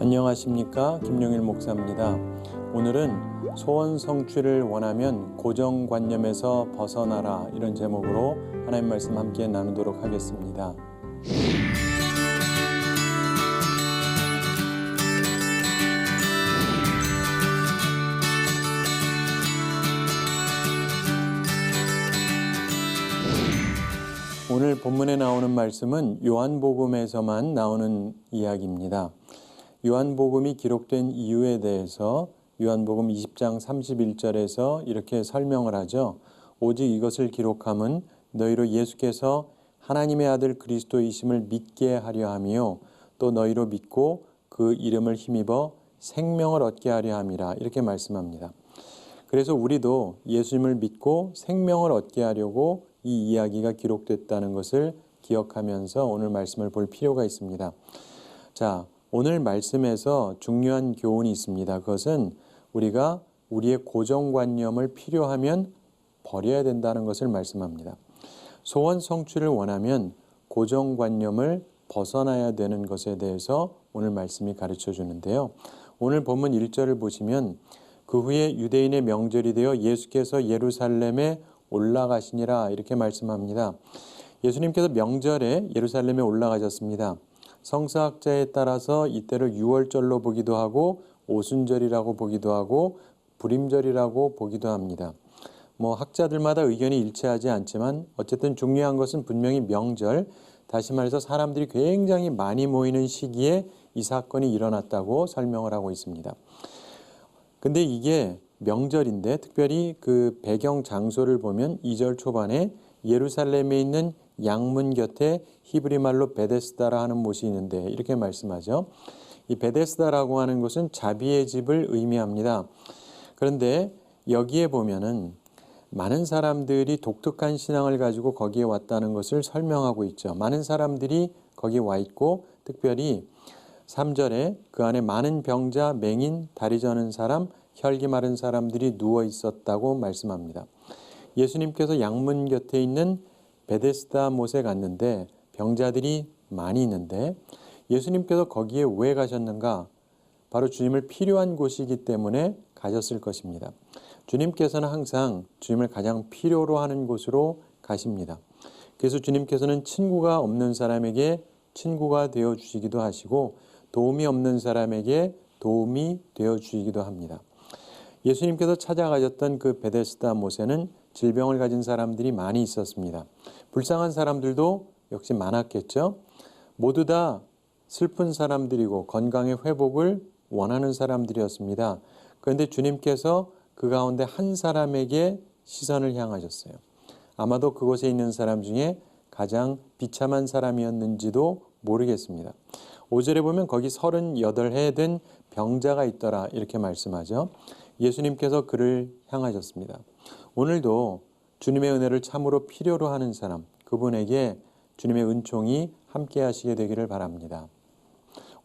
안녕하십니까, 김용일 목사입니다. 오늘은 소원 성취를 원하면 고정관념에서 벗어나라, 이런 제목으로 하나님 말씀 함께 나누도록 하겠습니다. 오늘 본문에 나오는 말씀은 요한복음에서만 나오는 이야기입니다. 요한복음이 기록된 이유에 대해서 요한복음 20장 31절에서 이렇게 설명을 하죠. 오직 이것을 기록함은 너희로 예수께서 하나님의 아들 그리스도이심을 믿게 하려 함이요 또 너희로 믿고 그 이름을 힘입어 생명을 얻게 하려 함이라, 이렇게 말씀합니다. 그래서 우리도 예수님을 믿고 생명을 얻게 하려고 이 이야기가 기록됐다는 것을 기억하면서 오늘 말씀을 볼 필요가 있습니다. 자, 오늘 말씀에서 중요한 교훈이 있습니다. 그것은 우리가 우리의 고정관념을 필요하면 버려야 된다는 것을 말씀합니다. 소원 성취를 원하면 고정관념을 벗어나야 되는 것에 대해서 오늘 말씀이 가르쳐 주는데요. 오늘 본문 1절을 보시면 그 후에 유대인의 명절이 되어 예수께서 예루살렘에 올라가시니라, 이렇게 말씀합니다. 예수님께서 명절에 예루살렘에 올라가셨습니다. 성서학자에 따라서 이때를 유월절로 보기도 하고 오순절이라고 보기도 하고 불임절이라고 보기도 합니다. 학자들마다 의견이 일치하지 않지만 어쨌든 중요한 것은 분명히 명절, 다시 말해서 사람들이 굉장히 많이 모이는 시기에 이 사건이 일어났다고 설명을 하고 있습니다. 근데 이게 명절인데 특별히 그 배경 장소를 보면 2절 초반에 예루살렘에 있는 양문 곁에 히브리 말로 베데스다라 하는 못이 있는데 이렇게 말씀하죠. 이 베데스다라고 하는 것은 자비의 집을 의미합니다. 그런데 여기에 보면은 많은 사람들이 독특한 신앙을 가지고 거기에 왔다는 것을 설명하고 있죠. 많은 사람들이 거기에 와 있고 특별히 3절에 그 안에 많은 병자, 맹인, 다리 저는 사람, 혈기 마른 사람들이 누워 있었다고 말씀합니다. 예수님께서 양문 곁에 있는 베데스다 못에 갔는데 병자들이 많이 있는데 예수님께서 거기에 왜 가셨는가? 바로 주님을 필요한 곳이기 때문에 가셨을 것입니다. 주님께서는 항상 주님을 가장 필요로 하는 곳으로 가십니다. 그래서 주님께서는 친구가 없는 사람에게 친구가 되어 주시기도 하시고 도움이 없는 사람에게 도움이 되어 주시기도 합니다. 예수님께서 찾아가셨던 그 베데스다 못에는 질병을 가진 사람들이 많이 있었습니다. 불쌍한 사람들도 역시 많았겠죠. 모두 다 슬픈 사람들이고 건강의 회복을 원하는 사람들이었습니다. 그런데 주님께서 그 가운데 한 사람에게 시선을 향하셨어요. 아마도 그곳에 있는 사람 중에 가장 비참한 사람이었는지도 모르겠습니다. 5절에 보면 거기 38해 된 병자가 있더라, 이렇게 말씀하죠. 예수님께서 그를 향하셨습니다. 오늘도 주님의 은혜를 참으로 필요로 하는 사람, 그분에게 주님의 은총이 함께 하시게 되기를 바랍니다.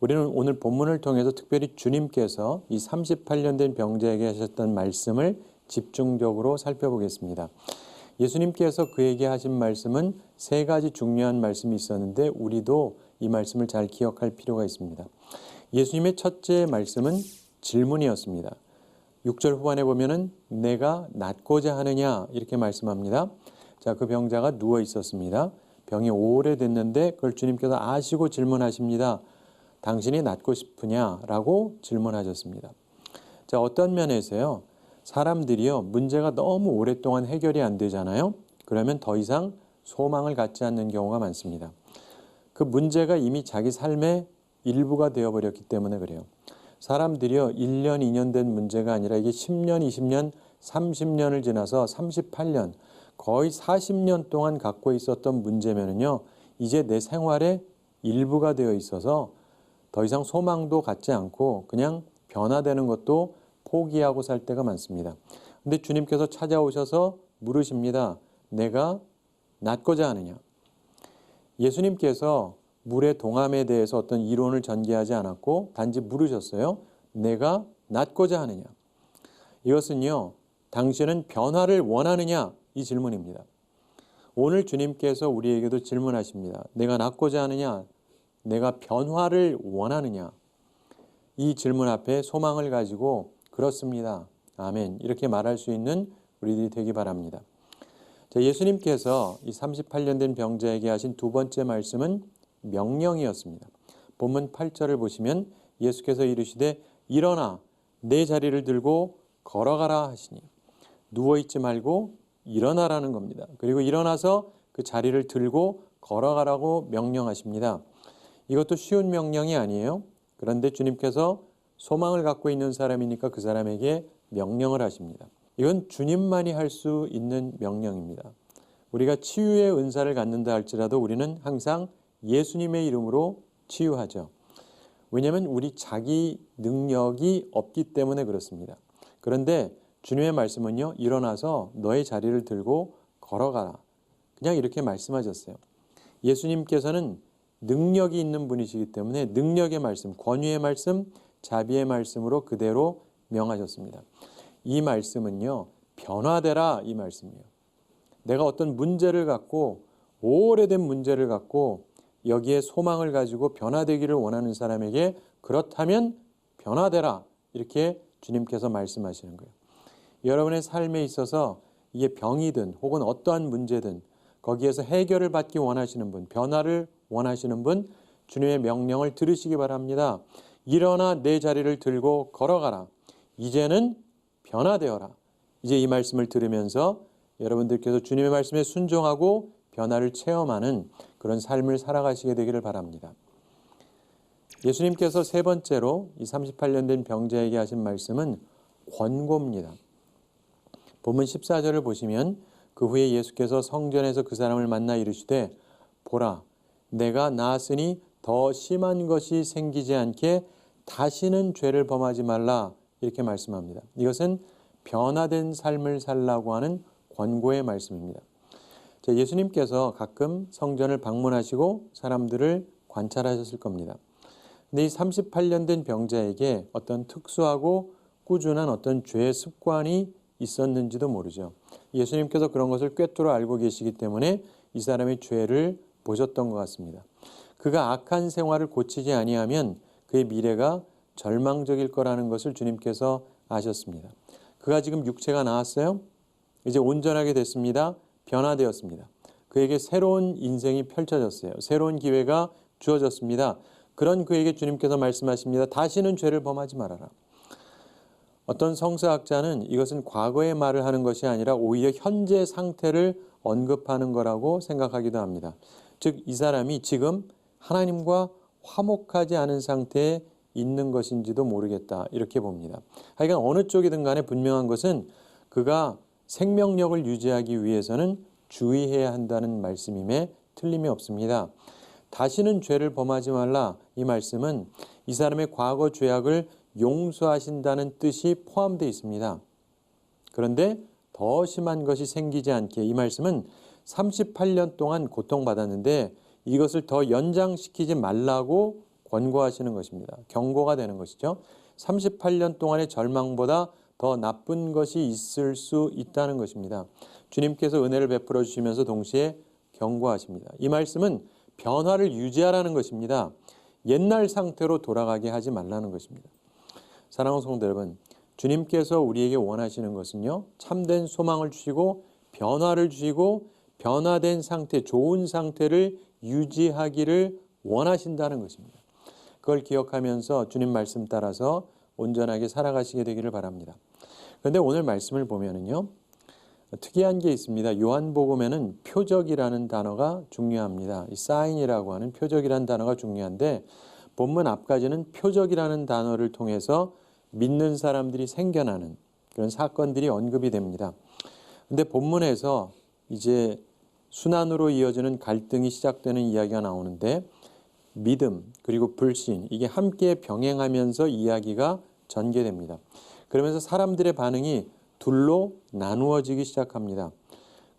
우리는 오늘 본문을 통해서 특별히 주님께서 이 38년 된 병자에게 하셨던 말씀을 집중적으로 살펴보겠습니다. 예수님께서 그에게 하신 말씀은 세 가지 중요한 말씀이 있었는데 우리도 이 말씀을 잘 기억할 필요가 있습니다. 예수님의 첫째 말씀은 질문이었습니다. 6절 후반에 보면은 내가 낫고자 하느냐, 이렇게 말씀합니다. 자, 그 병자가 누워 있었습니다. 병이 오래됐는데 그걸 주님께서 아시고 질문하십니다. 당신이 낫고 싶으냐라고 질문하셨습니다. 자, 어떤 면에서요, 사람들이요, 문제가 너무 오랫동안 해결이 안 되잖아요. 그러면 더 이상 소망을 갖지 않는 경우가 많습니다. 그 문제가 이미 자기 삶의 일부가 되어버렸기 때문에 그래요. 사람들이요, 1년, 2년 된 문제가 아니라 이게 10년, 20년, 30년을 지나서 38년, 거의 40년 동안 갖고 있었던 문제면은요, 이제 내 생활의 일부가 되어 있어서 더 이상 소망도 갖지 않고 그냥 변화되는 것도 포기하고 살 때가 많습니다. 근데 주님께서 찾아오셔서 물으십니다. 내가 낫고자 하느냐? 예수님께서 물의 동함에 대해서 어떤 이론을 전개하지 않았고 단지 물으셨어요. 내가 낫고자 하느냐? 이것은요, 당신은 변화를 원하느냐? 이 질문입니다. 오늘 주님께서 우리에게도 질문하십니다. 내가 낫고자 하느냐? 내가 변화를 원하느냐? 이 질문 앞에 소망을 가지고 그렇습니다. 아멘. 이렇게 말할 수 있는 우리들이 되기 바랍니다. 자, 예수님께서 이 38년 된 병자에게 하신 두 번째 말씀은 명령이었습니다. 본문 8절을 보시면 예수께서 이르시되 일어나 내 자리를 들고 걸어가라 하시니 누워있지 말고 일어나라는 겁니다. 그리고 일어나서 그 자리를 들고 걸어가라고 명령하십니다. 이것도 쉬운 명령이 아니에요. 그런데 주님께서 소망을 갖고 있는 사람이니까 그 사람에게 명령을 하십니다. 이건 주님만이 할 수 있는 명령입니다. 우리가 치유의 은사를 갖는다 할지라도 우리는 항상 예수님의 이름으로 치유하죠. 왜냐하면 우리 자기 능력이 없기 때문에 그렇습니다. 그런데 주님의 말씀은요, 일어나서 너의 자리를 들고 걸어가라. 그냥 이렇게 말씀하셨어요. 예수님께서는 능력이 있는 분이시기 때문에 능력의 말씀, 권위의 말씀, 자비의 말씀으로 그대로 명하셨습니다. 이 말씀은요, 변화되라 이 말씀이에요. 내가 어떤 문제를 갖고 오래된 문제를 갖고 여기에 소망을 가지고 변화되기를 원하는 사람에게 그렇다면 변화되라 이렇게 주님께서 말씀하시는 거예요. 여러분의 삶에 있어서 이게 병이든 혹은 어떠한 문제든 거기에서 해결을 받기 원하시는 분, 변화를 원하시는 분, 주님의 명령을 들으시기 바랍니다. 일어나 내 자리를 들고 걸어가라. 이제는 변화되어라. 이제 이 말씀을 들으면서 여러분들께서 주님의 말씀에 순종하고 변화를 체험하는 그런 삶을 살아가시게 되기를 바랍니다. 예수님께서 세 번째로 이 38년 된 병자에게 하신 말씀은 권고입니다. 본문 14절을 보시면 그 후에 예수께서 성전에서 그 사람을 만나 이르시되 보라 내가 나았으니 더 심한 것이 생기지 않게 다시는 죄를 범하지 말라 이렇게 말씀합니다. 이것은 변화된 삶을 살라고 하는 권고의 말씀입니다. 예수님께서 가끔 성전을 방문하시고 사람들을 관찰하셨을 겁니다. 근데 이 38년 된 병자에게 어떤 특수하고 꾸준한 어떤 죄의 습관이 있었는지도 모르죠. 예수님께서 그런 것을 꿰뚫어 알고 계시기 때문에 이 사람의 죄를 보셨던 것 같습니다. 그가 악한 생활을 고치지 아니하면 그의 미래가 절망적일 거라는 것을 주님께서 아셨습니다. 그가 지금 육체가 나았어요. 이제 온전하게 됐습니다. 변화되었습니다. 그에게 새로운 인생이 펼쳐졌어요. 새로운 기회가 주어졌습니다. 그런 그에게 주님께서 말씀하십니다. 다시는 죄를 범하지 말아라. 어떤 성서학자는 이것은 과거의 말을 하는 것이 아니라 오히려 현재 상태를 언급하는 거라고 생각하기도 합니다. 즉, 이 사람이 지금 하나님과 화목하지 않은 상태에 있는 것인지도 모르겠다 이렇게 봅니다. 하여간 어느 쪽이든 간에 분명한 것은 그가 생명력을 유지하기 위해서는 주의해야 한다는 말씀임에 틀림이 없습니다. 다시는 죄를 범하지 말라 이 말씀은 이 사람의 과거 죄악을 용서하신다는 뜻이 포함되어 있습니다. 그런데 더 심한 것이 생기지 않게 이 말씀은 38년 동안 고통받았는데 이것을 더 연장시키지 말라고 권고하시는 것입니다. 경고가 되는 것이죠. 38년 동안의 절망보다 더 나쁜 것이 있을 수 있다는 것입니다. 주님께서 은혜를 베풀어 주시면서 동시에 경고하십니다. 이 말씀은 변화를 유지하라는 것입니다. 옛날 상태로 돌아가게 하지 말라는 것입니다. 사랑하는 성도 여러분, 주님께서 우리에게 원하시는 것은요, 참된 소망을 주시고 변화를 주시고 변화된 상태, 좋은 상태를 유지하기를 원하신다는 것입니다. 그걸 기억하면서 주님 말씀 따라서 온전하게 살아가시게 되기를 바랍니다. 그런데 오늘 말씀을 보면은요, 특이한 게 있습니다. 요한복음에는 표적이라는 단어가 중요합니다. 이 사인이라고 하는 표적이라는 단어가 중요한데 본문 앞까지는 표적이라는 단어를 통해서 믿는 사람들이 생겨나는 그런 사건들이 언급이 됩니다. 근데 본문에서 이제 순환으로 이어지는 갈등이 시작되는 이야기가 나오는데 믿음 그리고 불신 이게 함께 병행하면서 이야기가 전개됩니다. 그러면서 사람들의 반응이 둘로 나누어지기 시작합니다.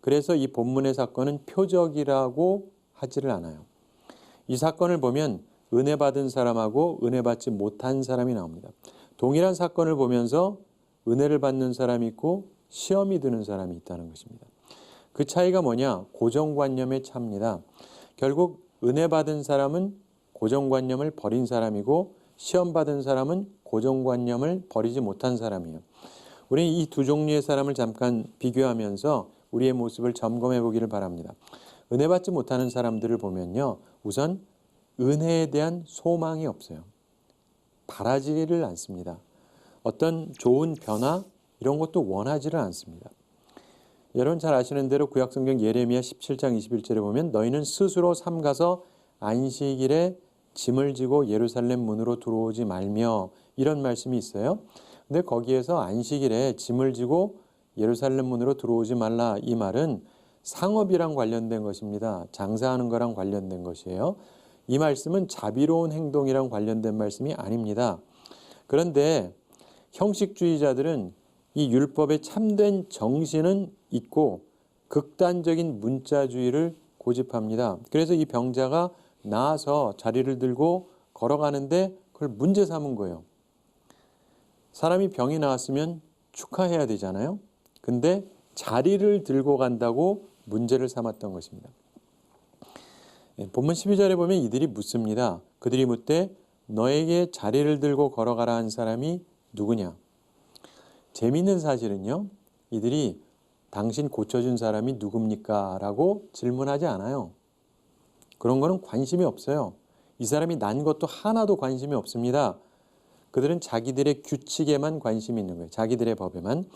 그래서 이 본문의 사건은 표적이라고 하지를 않아요. 이 사건을 보면 은혜 받은 사람하고 은혜 받지 못한 사람이 나옵니다. 동일한 사건을 보면서 은혜를 받는 사람이 있고 시험이 드는 사람이 있다는 것입니다. 그 차이가 뭐냐? 고정관념의 차입니다. 결국 은혜 받은 사람은 고정관념을 버린 사람이고 시험 받은 사람은 고정관념을 버리지 못한 사람이에요. 우리는 이 두 종류의 사람을 잠깐 비교하면서 우리의 모습을 점검해 보기를 바랍니다. 은혜 받지 못하는 사람들을 보면요. 우선 은혜에 대한 소망이 없어요. 바라지를 않습니다. 어떤 좋은 변화 이런 것도 원하지를 않습니다. 여러분 잘 아시는 대로 구약성경 예레미야 17장 21절에 보면 너희는 스스로 삼가서 안식일에 짐을 지고 예루살렘 문으로 들어오지 말며 이런 말씀이 있어요. 근데 거기에서 안식일에 짐을 지고 예루살렘 문으로 들어오지 말라 이 말은 상업이랑 관련된 것입니다. 장사하는 거랑 관련된 것이에요. 이 말씀은 자비로운 행동이랑 관련된 말씀이 아닙니다. 그런데 형식주의자들은 이 율법의 참된 정신은 있고 극단적인 문자주의를 고집합니다. 그래서 이 병자가 나아서 자리를 들고 걸어가는데 그걸 문제 삼은 거예요. 사람이 병이 나았으면 축하해야 되잖아요. 근데 자리를 들고 간다고 문제를 삼았던 것입니다. 본문 12절에 보면 이들이 묻습니다. 그들이 묻되 너에게 자리를 들고 걸어가라 한 사람이 누구냐? 재미있는 사실은요. 이들이 당신 고쳐준 사람이 누굽니까? 라고 질문하지 않아요. 그런 거는 관심이 없어요. 이 사람이 난 것도 하나도 관심이 없습니다. 그들은 자기들의 규칙에만 관심이 있는 거예요. 자기들의 법에만.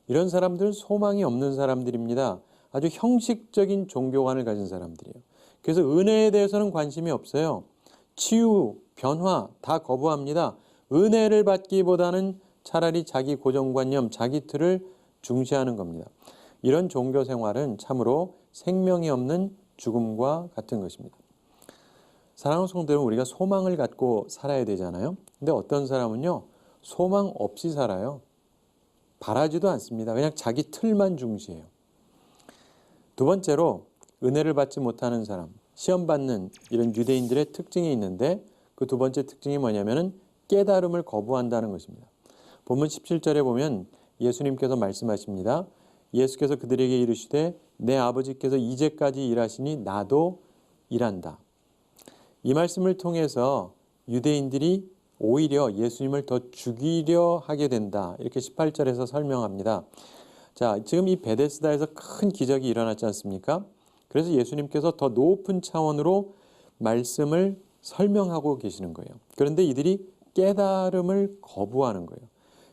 이런 사람들은 소망이 없는 사람들입니다. 아주 형식적인 종교관을 가진 사람들이에요. 그래서 은혜에 대해서는 관심이 없어요. 치유, 변화 다 거부합니다. 은혜를 받기보다는 차라리 자기 고정관념, 자기 틀을 중시하는 겁니다. 이런 종교 생활은 참으로 생명이 없는 죽음과 같은 것입니다. 사랑하는 성도 여러분, 우리가 소망을 갖고 살아야 되잖아요. 근데 어떤 사람은요, 소망 없이 살아요. 바라지도 않습니다. 그냥 자기 틀만 중시해요. 두 번째로 은혜를 받지 못하는 사람, 시험 받는 이런 유대인들의 특징이 있는데 그 두 번째 특징이 뭐냐면은 깨달음을 거부한다는 것입니다. 본문 17절에 보면 예수님께서 말씀하십니다. 예수께서 그들에게 이르시되 내 아버지께서 이제까지 일하시니 나도 일한다. 이 말씀을 통해서 유대인들이 오히려 예수님을 더 죽이려 하게 된다. 이렇게 18절에서 설명합니다. 자, 지금 이 베데스다에서 큰 기적이 일어났지 않습니까? 그래서 예수님께서 더 높은 차원으로 말씀을 설명하고 계시는 거예요. 그런데 이들이 깨달음을 거부하는 거예요.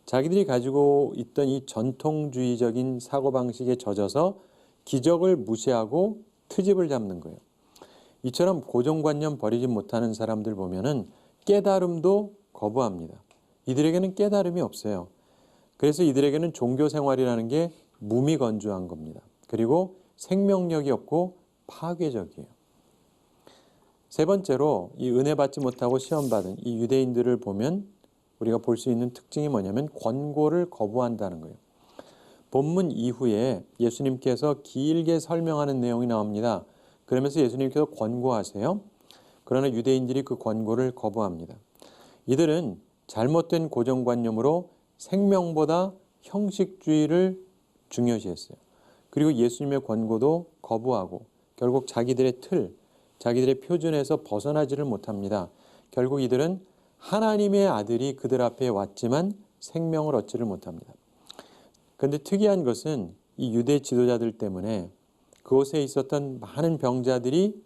자기들이 가지고 있던 이 전통주의적인 사고방식에 젖어서 기적을 무시하고 트집을 잡는 거예요. 이처럼 고정관념 버리지 못하는 사람들 보면은 깨달음도 거부합니다. 이들에게는 깨달음이 없어요. 그래서 이들에게는 종교 생활이라는 게 무미건조한 겁니다. 그리고 생명력이 없고 파괴적이에요. 세 번째로 이 은혜 받지 못하고 시험받은 이 유대인들을 보면 우리가 볼 수 있는 특징이 뭐냐면 권고를 거부한다는 거예요. 본문 이후에 예수님께서 길게 설명하는 내용이 나옵니다. 그러면서 예수님께서 권고하세요. 그러나 유대인들이 그 권고를 거부합니다. 이들은 잘못된 고정관념으로 생명보다 형식주의를 중요시했어요. 그리고 예수님의 권고도 거부하고 결국 자기들의 틀, 자기들의 표준에서 벗어나지를 못합니다. 결국 이들은 하나님의 아들이 그들 앞에 왔지만 생명을 얻지를 못합니다. 그런데 특이한 것은 이 유대 지도자들 때문에 그곳에 있었던 많은 병자들이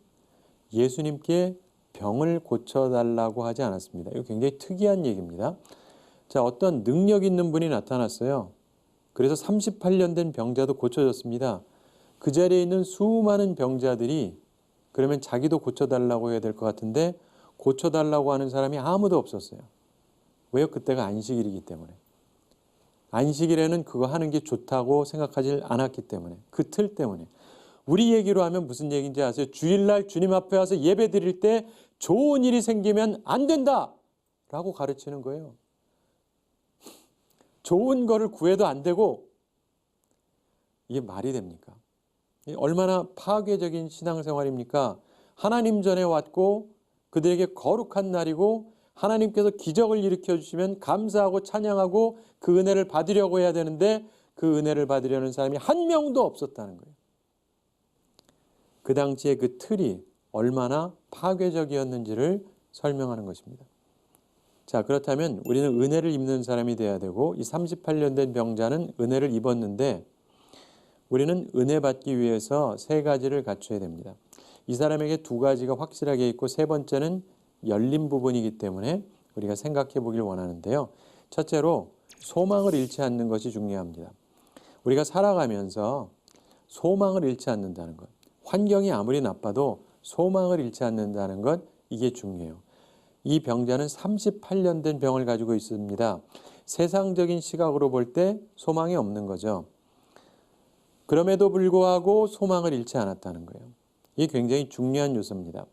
예수님께 병을 고쳐달라고 하지 않았습니다. 이거 굉장히 특이한 얘기입니다. 자, 어떤 능력 있는 분이 나타났어요. 그래서 38년 된 병자도 고쳐졌습니다. 그 자리에 있는 수많은 병자들이 그러면 자기도 고쳐달라고 해야 될 것 같은데 고쳐달라고 하는 사람이 아무도 없었어요. 왜요? 그때가 안식일이기 때문에. 안식일에는 그거 하는 게 좋다고 생각하지 않았기 때문에. 그 틀 때문에. 우리 얘기로 하면 무슨 얘기인지 아세요? 주일날 주님 앞에 와서 예배 드릴 때 좋은 일이 생기면 안 된다! 라고 가르치는 거예요. 좋은 거를 구해도 안 되고 이게 말이 됩니까? 얼마나 파괴적인 신앙생활입니까? 하나님 전에 왔고 그들에게 거룩한 날이고 하나님께서 기적을 일으켜 주시면 감사하고 찬양하고 그 은혜를 받으려고 해야 되는데 그 은혜를 받으려는 사람이 한 명도 없었다는 거예요. 그 당시에 그 틀이 얼마나 파괴적이었는지를 설명하는 것입니다. 자, 그렇다면 우리는 은혜를 입는 사람이 돼야 되고 이 38년 된 병자는 은혜를 입었는데 우리는 은혜 받기 위해서 세 가지를 갖춰야 됩니다. 이 사람에게 두 가지가 확실하게 있고 세 번째는 열린 부분이기 때문에 우리가 생각해 보길 원하는데요. 첫째로 소망을 잃지 않는 것이 중요합니다. 우리가 살아가면서 소망을 잃지 않는다는 것. 환경이 아무리 나빠도 소망을 잃지 않는다는 것, 이게 중요해요. 이 병자는 38년 된 병을 가지고 있습니다. 세상적인 시각으로 볼 때 소망이 없는 거죠. 그럼에도 불구하고 소망을 잃지 않았다는 거예요. 이게 굉장히 중요한 요소입니다.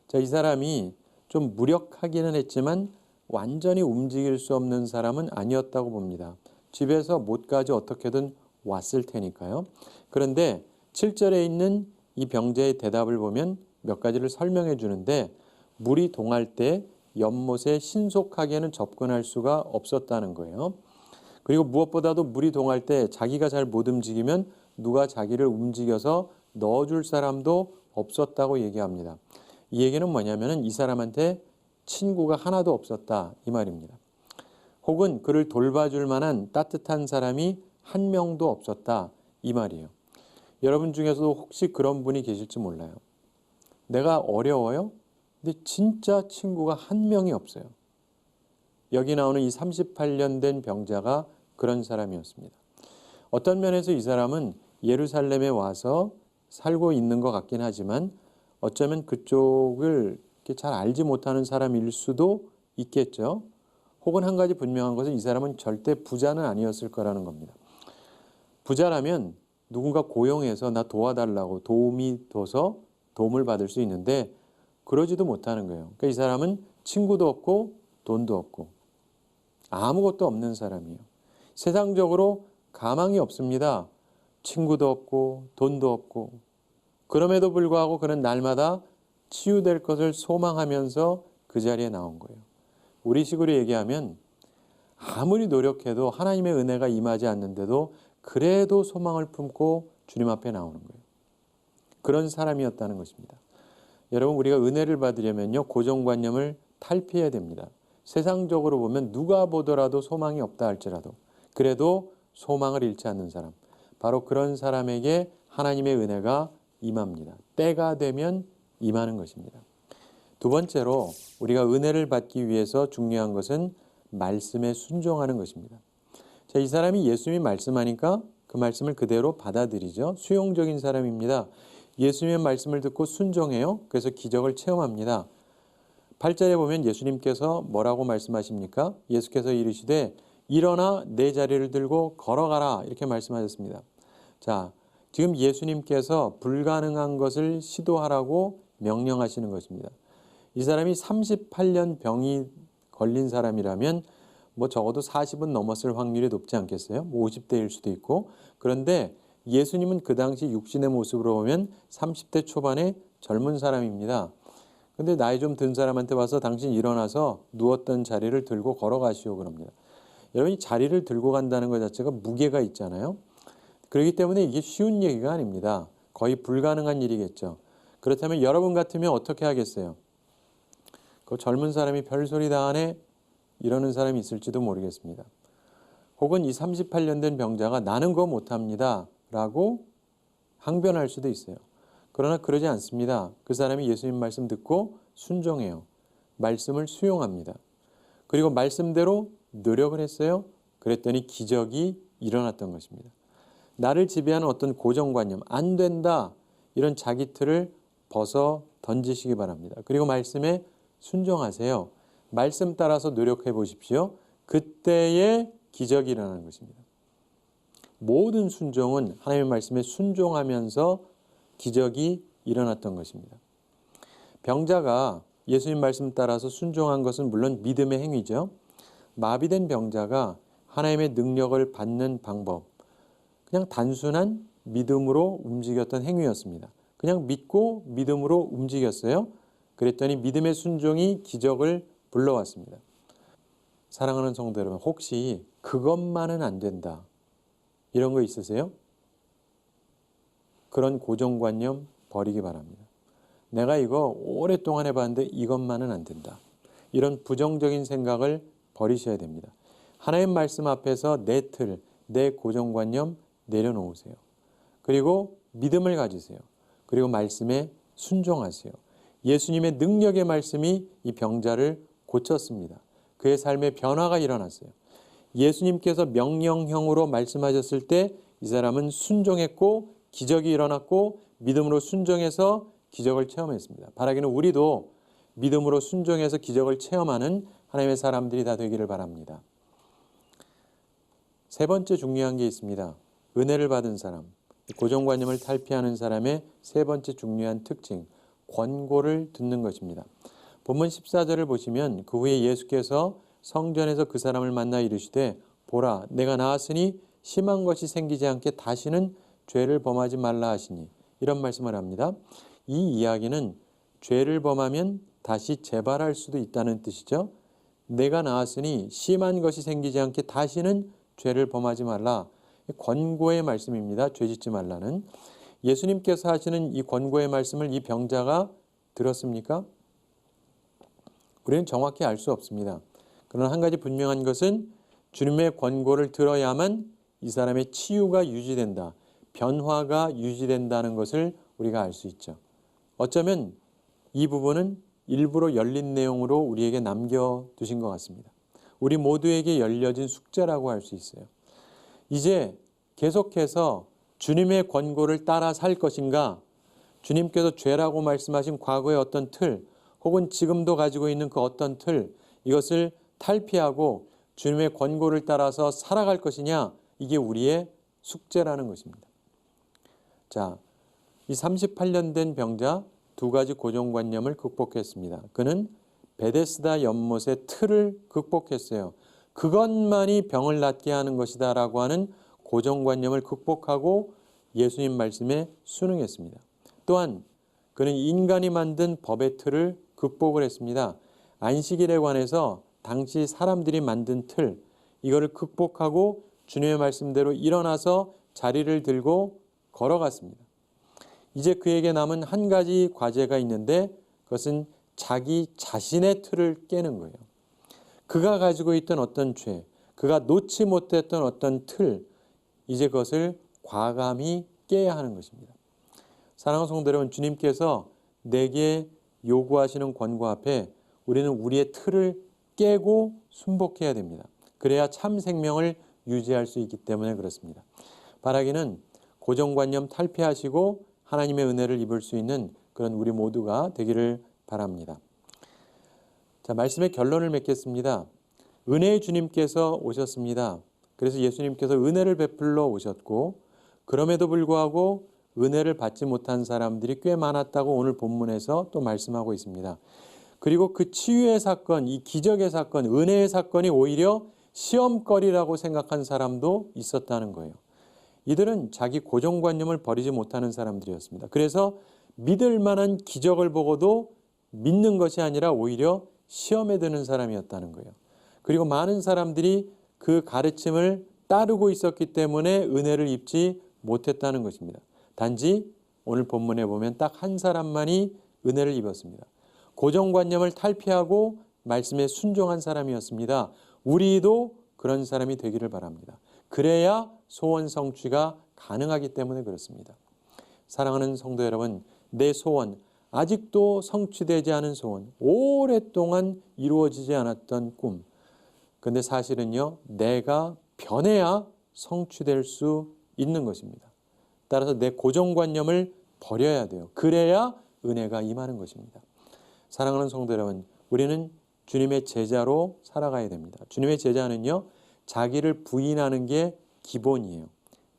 자, 이 사람이 좀 무력하기는 했지만 완전히 움직일 수 없는 사람은 아니었다고 봅니다. 집에서 못까지 어떻게든 왔을 테니까요. 그런데 7절에 있는 이 병자의 대답을 보면 몇 가지를 설명해 주는데 물이 동할 때 연못에 신속하게는 접근할 수가 없었다는 거예요. 그리고 무엇보다도 물이 동할 때 자기가 잘 못 움직이면 누가 자기를 움직여서 넣어줄 사람도 없었다고 얘기합니다. 이 얘기는 뭐냐면 이 사람한테 친구가 하나도 없었다 이 말입니다. 혹은 그를 돌봐줄 만한 따뜻한 사람이 한 명도 없었다 이 말이에요. 여러분 중에서도 혹시 그런 분이 계실지 몰라요. 내가 어려워요? 근데 진짜 친구가 한 명이 없어요. 여기 나오는 이 38년 된 병자가 그런 사람이었습니다. 어떤 면에서 이 사람은 예루살렘에 와서 살고 있는 것 같긴 하지만 어쩌면 그쪽을 잘 알지 못하는 사람일 수도 있겠죠. 혹은 한 가지 분명한 것은 이 사람은 절대 부자는 아니었을 거라는 겁니다. 부자라면 누군가 고용해서 나 도와달라고 도움이 둬서 도움을 받을 수 있는데 그러지도 못하는 거예요. 그러니까 이 사람은 친구도 없고 돈도 없고 아무것도 없는 사람이에요. 세상적으로 가망이 없습니다. 친구도 없고 돈도 없고 그럼에도 불구하고 그는 날마다 치유될 것을 소망하면서 그 자리에 나온 거예요. 우리식으로 얘기하면 아무리 노력해도 하나님의 은혜가 임하지 않는데도 그래도 소망을 품고 주님 앞에 나오는 거예요. 그런 사람이었다는 것입니다. 여러분 우리가 은혜를 받으려면요 고정관념을 탈피해야 됩니다. 세상적으로 보면 누가 보더라도 소망이 없다 할지라도 그래도 소망을 잃지 않는 사람, 바로 그런 사람에게 하나님의 은혜가 임합니다. 때가 되면 임하는 것입니다. 두 번째로 우리가 은혜를 받기 위해서 중요한 것은 말씀에 순종하는 것입니다. 자, 이 사람이 예수님이 말씀하니까 그 말씀을 그대로 받아들이죠. 수용적인 사람입니다. 예수님의 말씀을 듣고 순종해요. 그래서 기적을 체험합니다. 8절에 보면 예수님께서 뭐라고 말씀하십니까? 예수께서 이르시되 일어나 내 자리를 들고 걸어가라 이렇게 말씀하셨습니다. 자, 지금 예수님께서 불가능한 것을 시도하라고 명령하시는 것입니다. 이 사람이 38년 병이 걸린 사람이라면 뭐 적어도 40은 넘었을 확률이 높지 않겠어요? 뭐 50대일 수도 있고. 그런데 예수님은 그 당시 육신의 모습으로 보면 30대 초반의 젊은 사람입니다. 근데 나이 좀 든 사람한테 와서 당신 일어나서 누웠던 자리를 들고 걸어가시오 그럽니다. 여러분이 자리를 들고 간다는 것 자체가 무게가 있잖아요. 그렇기 때문에 이게 쉬운 얘기가 아닙니다. 거의 불가능한 일이겠죠. 그렇다면 여러분 같으면 어떻게 하겠어요? 그 젊은 사람이 별소리 다 하네? 이러는 사람이 있을지도 모르겠습니다. 혹은 이 38년 된 병자가 나는 그거 못합니다 라고 항변할 수도 있어요. 그러나 그러지 않습니다. 그 사람이 예수님 말씀 듣고 순종해요. 말씀을 수용합니다. 그리고 말씀대로 노력을 했어요. 그랬더니 기적이 일어났던 것입니다. 나를 지배하는 어떤 고정관념, 안 된다 이런 자기 틀을 벗어 던지시기 바랍니다. 그리고 말씀에 순종하세요. 말씀 따라서 노력해 보십시오. 그때의 기적이 일어나는 것입니다. 모든 순종은 하나님의 말씀에 순종하면서 기적이 일어났던 것입니다. 병자가 예수님 말씀 따라서 순종한 것은 물론 믿음의 행위죠. 마비된 병자가 하나님의 능력을 받는 방법, 그냥 단순한 믿음으로 움직였던 행위였습니다. 그냥 믿고 믿음으로 움직였어요. 그랬더니 믿음의 순종이 기적을 불러왔습니다. 사랑하는 성도 여러분, 혹시 그것만은 안 된다 이런 거 있으세요? 그런 고정관념 버리기 바랍니다. 내가 이거 오랫동안 해봤는데 이것만은 안 된다. 이런 부정적인 생각을 버리셔야 됩니다. 하나님 말씀 앞에서 내 틀, 내 고정관념 내려놓으세요. 그리고 믿음을 가지세요. 그리고 말씀에 순종하세요. 예수님의 능력의 말씀이 이 병자를 고쳤습니다. 그의 삶에 변화가 일어났어요. 예수님께서 명령형으로 말씀하셨을 때 이 사람은 순종했고 기적이 일어났고 믿음으로 순종해서 기적을 체험했습니다. 바라기는 우리도 믿음으로 순종해서 기적을 체험하는 하나님의 사람들이 다 되기를 바랍니다. 세 번째 중요한 게 있습니다. 은혜를 받은 사람, 고정관념을 탈피하는 사람의 세 번째 중요한 특징, 권고를 듣는 것입니다. 본문 14절을 보시면 그 후에 예수께서 성전에서 그 사람을 만나 이르시되 보라 내가 나았으니 심한 것이 생기지 않게 다시는 죄를 범하지 말라 하시니 이런 말씀을 합니다. 이 이야기는 죄를 범하면 다시 재발할 수도 있다는 뜻이죠. 내가 나았으니 심한 것이 생기지 않게 다시는 죄를 범하지 말라. 권고의 말씀입니다. 죄 짓지 말라는. 예수님께서 하시는 이 권고의 말씀을 이 병자가 들었습니까? 우리는 정확히 알 수 없습니다. 그러나 한 가지 분명한 것은 주님의 권고를 들어야만 이 사람의 치유가 유지된다. 변화가 유지된다는 것을 우리가 알 수 있죠. 어쩌면 이 부분은 일부러 열린 내용으로 우리에게 남겨두신 것 같습니다. 우리 모두에게 열려진 숙제라고 할 수 있어요. 이제 계속해서 주님의 권고를 따라 살 것인가, 주님께서 죄라고 말씀하신 과거의 어떤 틀, 혹은 지금도 가지고 있는 그 어떤 틀, 이것을 탈피하고 주님의 권고를 따라서 살아갈 것이냐, 이게 우리의 숙제라는 것입니다. 자, 이 38년 된 병자 두 가지 고정관념을 극복했습니다. 그는 베데스다 연못의 틀을 극복했어요. 그것만이 병을 낫게 하는 것이다 라고 하는 고정관념을 극복하고 예수님 말씀에 순응했습니다. 또한 그는 인간이 만든 법의 틀을 극복을 했습니다. 안식일에 관해서 당시 사람들이 만든 틀, 이거를 극복하고 주님의 말씀대로 일어나서 자리를 들고 걸어갔습니다. 이제 그에게 남은 한 가지 과제가 있는데 그것은 자기 자신의 틀을 깨는 거예요. 그가 가지고 있던 어떤 죄, 그가 놓지 못했던 어떤 틀, 이제 그것을 과감히 깨야 하는 것입니다. 사랑하는 성도 여러분, 주님께서 내게 요구하시는 권고 앞에 우리는 우리의 틀을 깨고 순복해야 됩니다. 그래야 참 생명을 유지할 수 있기 때문에 그렇습니다. 바라기는 고정관념 탈피하시고 하나님의 은혜를 입을 수 있는 그런 우리 모두가 되기를 바랍니다. 자, 말씀의 결론을 맺겠습니다. 은혜의 주님께서 오셨습니다. 그래서 예수님께서 은혜를 베풀러 오셨고, 그럼에도 불구하고 은혜를 받지 못한 사람들이 꽤 많았다고 오늘 본문에서 또 말씀하고 있습니다. 그리고 그 치유의 사건, 이 기적의 사건, 은혜의 사건이 오히려 시험거리라고 생각한 사람도 있었다는 거예요. 이들은 자기 고정관념을 버리지 못하는 사람들이었습니다. 그래서 믿을 만한 기적을 보고도 믿는 것이 아니라 오히려 시험에 드는 사람이었다는 거예요. 그리고 많은 사람들이 그 가르침을 따르고 있었기 때문에 은혜를 입지 못했다는 것입니다. 단지 오늘 본문에 보면 딱 한 사람만이 은혜를 입었습니다. 고정관념을 탈피하고 말씀에 순종한 사람이었습니다. 우리도 그런 사람이 되기를 바랍니다. 그래야 소원 성취가 가능하기 때문에 그렇습니다. 사랑하는 성도 여러분, 내 소원, 아직도 성취되지 않은 소원, 오랫동안 이루어지지 않았던 꿈, 근데 사실은요, 내가 변해야 성취될 수 있는 것입니다. 따라서 내 고정관념을 버려야 돼요. 그래야 은혜가 임하는 것입니다. 사랑하는 성도 여러분, 우리는 주님의 제자로 살아가야 됩니다. 주님의 제자는요, 자기를 부인하는 게 기본이에요.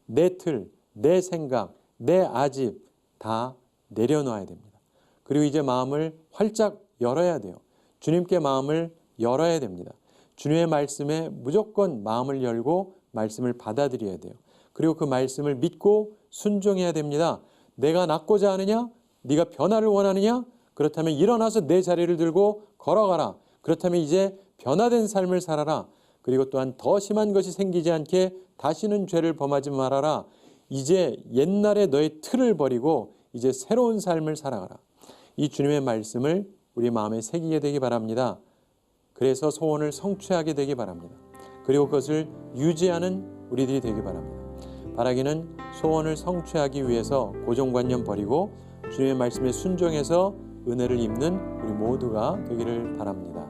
내 틀, 내 생각, 내 아집 다 내려놔야 됩니다. 그리고 이제 마음을 활짝 열어야 돼요. 주님께 마음을 열어야 됩니다. 주님의 말씀에 무조건 마음을 열고 말씀을 받아들여야 돼요. 그리고 그 말씀을 믿고 순종해야 됩니다. 내가 낫고자 하느냐? 네가 변화를 원하느냐? 그렇다면 일어나서 내 자리를 들고 걸어가라. 그렇다면 이제 변화된 삶을 살아라. 그리고 또한 더 심한 것이 생기지 않게 다시는 죄를 범하지 말아라. 이제 옛날에 너의 틀을 버리고 이제 새로운 삶을 살아가라. 이 주님의 말씀을 우리 마음에 새기게 되기 바랍니다. 그래서 소원을 성취하게 되기 바랍니다. 그리고 그것을 유지하는 우리들이 되기 바랍니다. 바라기는 소원을 성취하기 위해서 고정관념 버리고 주님의 말씀에 순종해서 은혜를 입는 우리 모두가 되기를 바랍니다.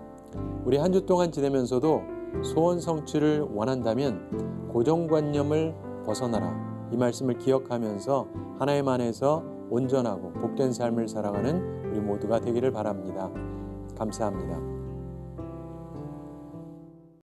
우리 한 주 동안 지내면서도 소원 성취를 원한다면 고정관념을 벗어나라. 이 말씀을 기억하면서 하나님 안에서 온전하고 복된 삶을 살아가는 우리 모두가 되기를 바랍니다. 감사합니다.